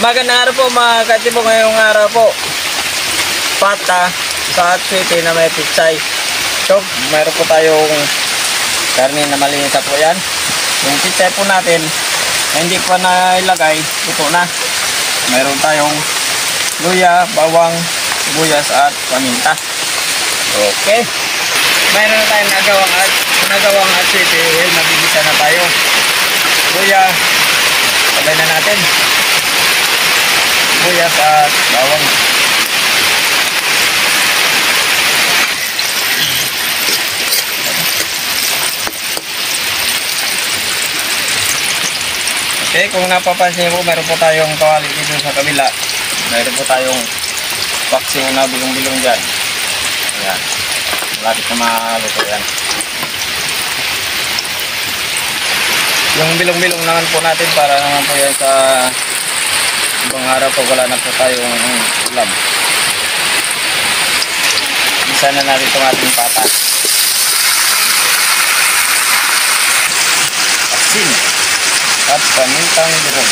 Magandang araw po mga katibo. Ngayong araw po, pata sa sweetie na may pitsay. So, mayroon po tayong karne na malinis po yan. Yung pitsay po natin na hindi pa nailagay, ito na. Mayroon tayong luya, bawang, sibuyas at paminta. Okay. Mayroon na tayong nagawang at sweetie. Well, magigisa na tayo. Luya, sabay na natin. Sibuyas at bawang. Okay, kung napapansin po, meron po tayong kawali dito sa kabila. Meron po tayong paksiw na bilong-bilong dyan. Ayan. Malapit na maluto yan. Yung bilong-bilong naman po natin para naman po yan sa ibang araw po wala na po tayong ulam. Isa na natin itong ating patas. Asin at pamintang durog.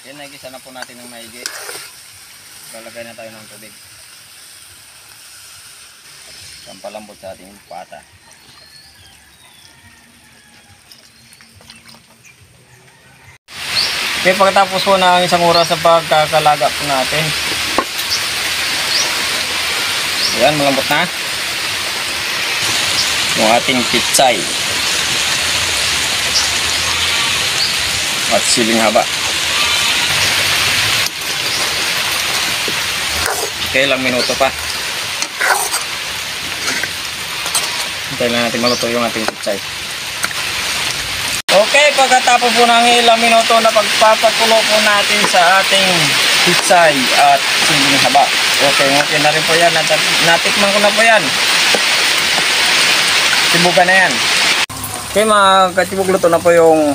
Yan, nagisa na po natin ng maigi. Lalagay na tayo ng tubig. Pampalambot sa ating pata. Okay, pagkatapos po ng isang oras sa pagkakalaga po natin. Ayan, malambot na yung ating pitsay at siling haba. Okay, ilang minuto pa. Hintayin lang natin maluto yung ating pitsay. Okay, pagkatapos po ng ilang minuto na pagpapakulo po natin sa ating pitsay at siling haba. Okay na rin po yan. Natikman ko na po yan. Tibugan na yan. Okay mga katibog, luto na po yung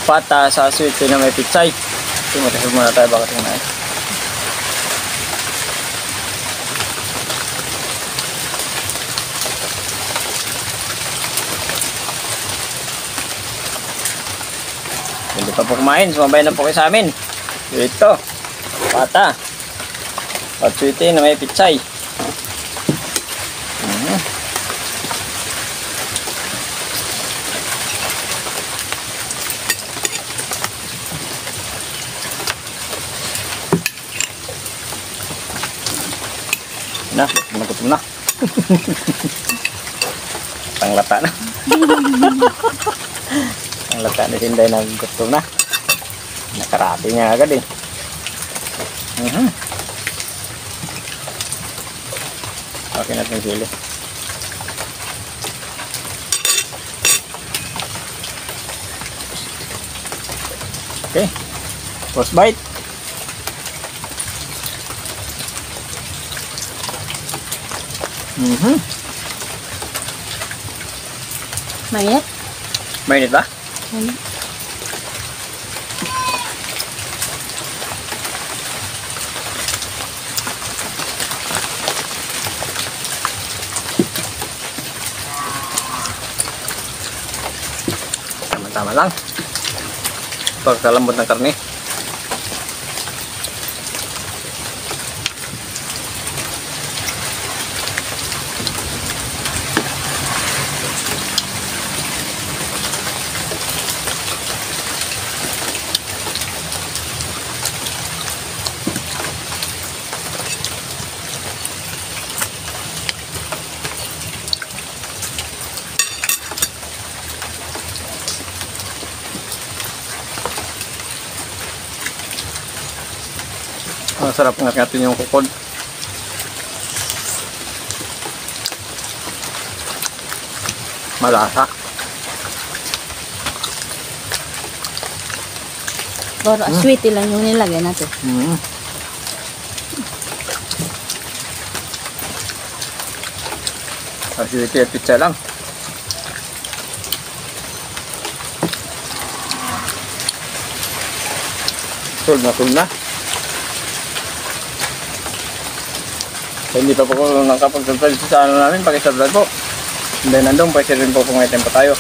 pata sa sweetie na may pitsay. Okay, matisog muna tayo baka tingnan. Hindi pa po kumain, sumabay na po kayo sa amin. Ito, pata at sweetie na may pitsay. Na, nagutom na. Panglata na. Panglata na sinday na gutom na. Nakarati niya agad eh. Okay na itong sili. Okay. First bite. Mainit? Mainit ba? Mainit. Tama lang pagkalambot ng karne. Masarap ngat-ngatin yung kukod. Malasa. Pero sweetie lang yung nilagay natin. Sweetie at pizza lang. Tul na. Hindi pa po ko nakapag-subscribe sa channel namin, paki-subscribe po. And then nandun, pwede rin po pumunta po tayo.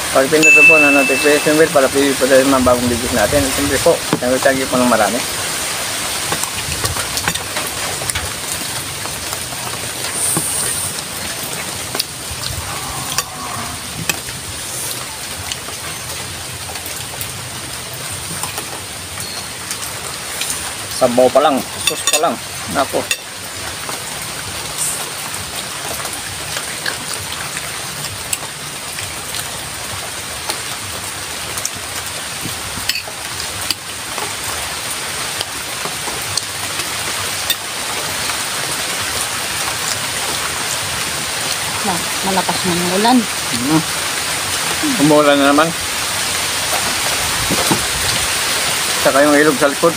Pag-pindot po na notification bell para pili po tayo mga bagong videos natin. At siyempre po, thank you po ng marami. Sabaw pa lang, sus pa lang. Nako. Malakas ng ulan. Umulan na naman. Saka yung ilog sa likod.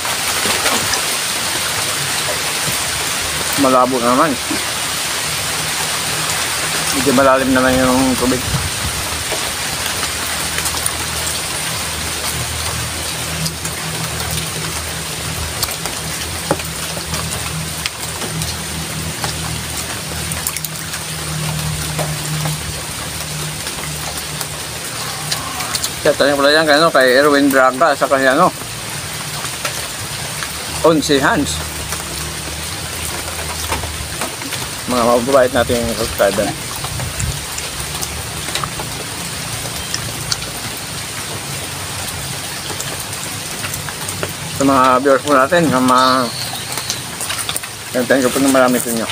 Malabo na naman. Hindi malalim naman yung tubig. Kaya tayo pala yan kay Erwin Draga sa kay Onsi Hans. Mga mababait natin yung subscriber. Sa mga viewers po natin, thank you po ng marami sa inyo.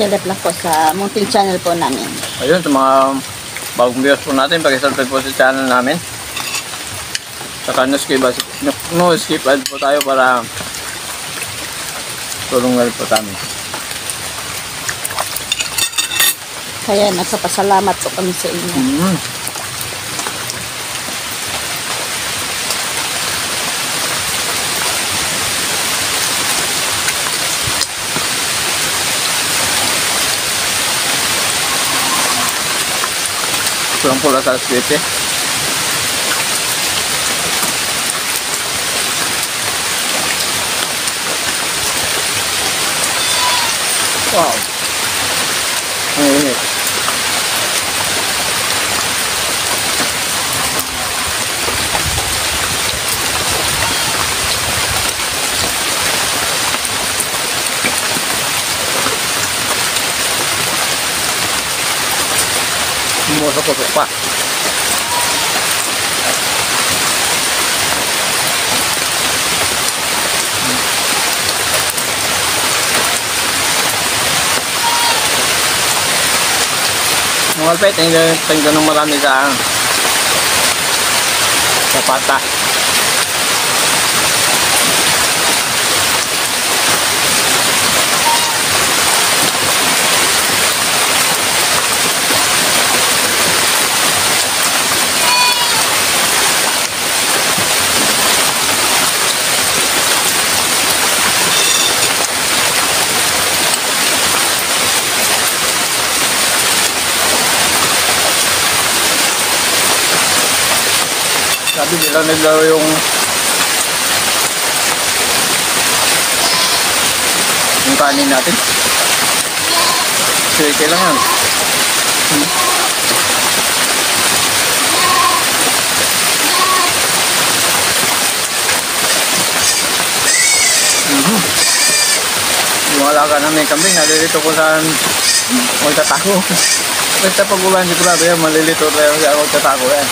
Select lang po sa munting channel po namin. Ayun, sa mga bagong viewers po natin, pag-subscribe po sa channel namin. Saka no skip ad po tayo para tulungan po kami. Kaya nagpapasalamat po kami sa inyo. Pulang pula sa aswete. Wow. Ang init. Musok-usok pa. Mga alpet, tingnan nung marami sa pata. Sabi nila naglaro yung kanin natin. Sige lang yan. Yung alaga namin kambing, nalilito ko saan magtatago. Basta pag ulan sigurado yan, malilito tayo sa magtatago yan.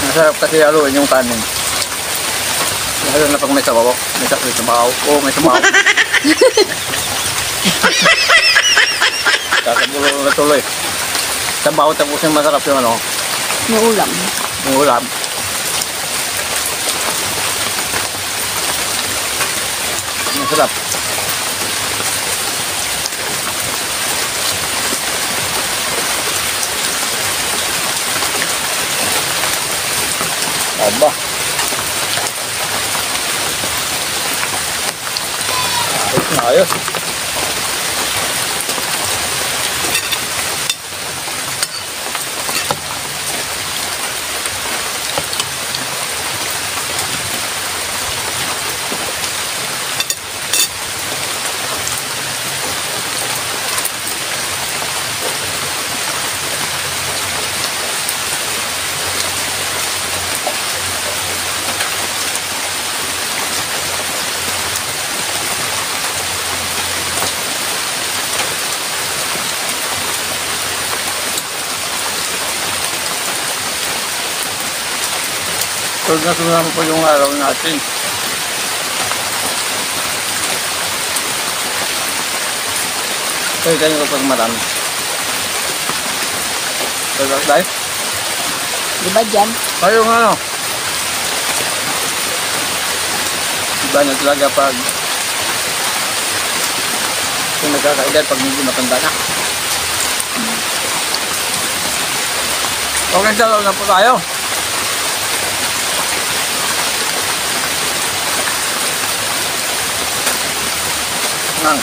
Masarap kasi haluin yung kanin. Lalo na pag may sabaw. May sabaw. Oo, may sabaw. Kakabulo na tuloy. Sabaw tapos yung masarap yung ano, May ulam. yung ulam. Masarap. Aba. Ayos na ayos. Tulad na sumunod po yung araw natin. Kaya ganyan ko pag marami. Tulad tayo. Di ba dyan? Kayo nga ano. Iba na talaga pag kung nagkakaedad pag medyo matanda na. Okay, dalaw na po tayo. Nang.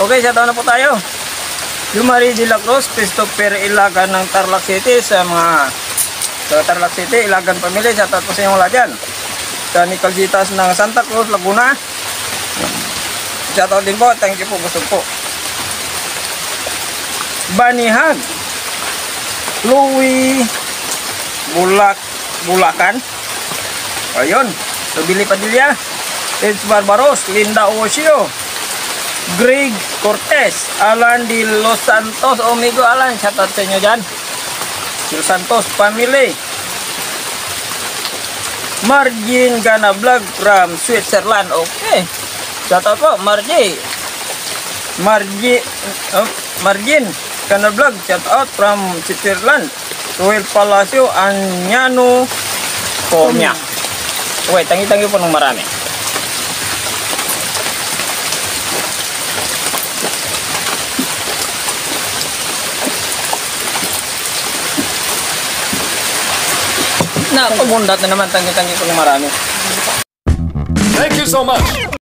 Okay, shoutout na po tayo. Lumari de la Cruz, Christopher Ilagan ng Tarlac City sa mga sa Tarlac City, Ilagan Family, shoutout po sa inyo wala dyan. Sa Nicaljitas ng Santa Cruz, Laguna. Shoutout din po, thank you po, gusto po. Banihag, Louie, Bulacan. Ayun, Subili Padilla, Edge Barbaros, Linda Osio, Greg Cortez, Alan de Los Santos, Omigo Alan, shoutout sa inyo dyan. Los Santos family. Margin Gana Vlog from Switzerland. Okay, shoutout po Margin Gana Vlog, shoutout from Switzerland. Ruel Palacio, Anyano Pomya. Okay, tangi-tangi po ng marami. Na, pamundat na naman, tangi-tangi po ng marami. Thank you so much.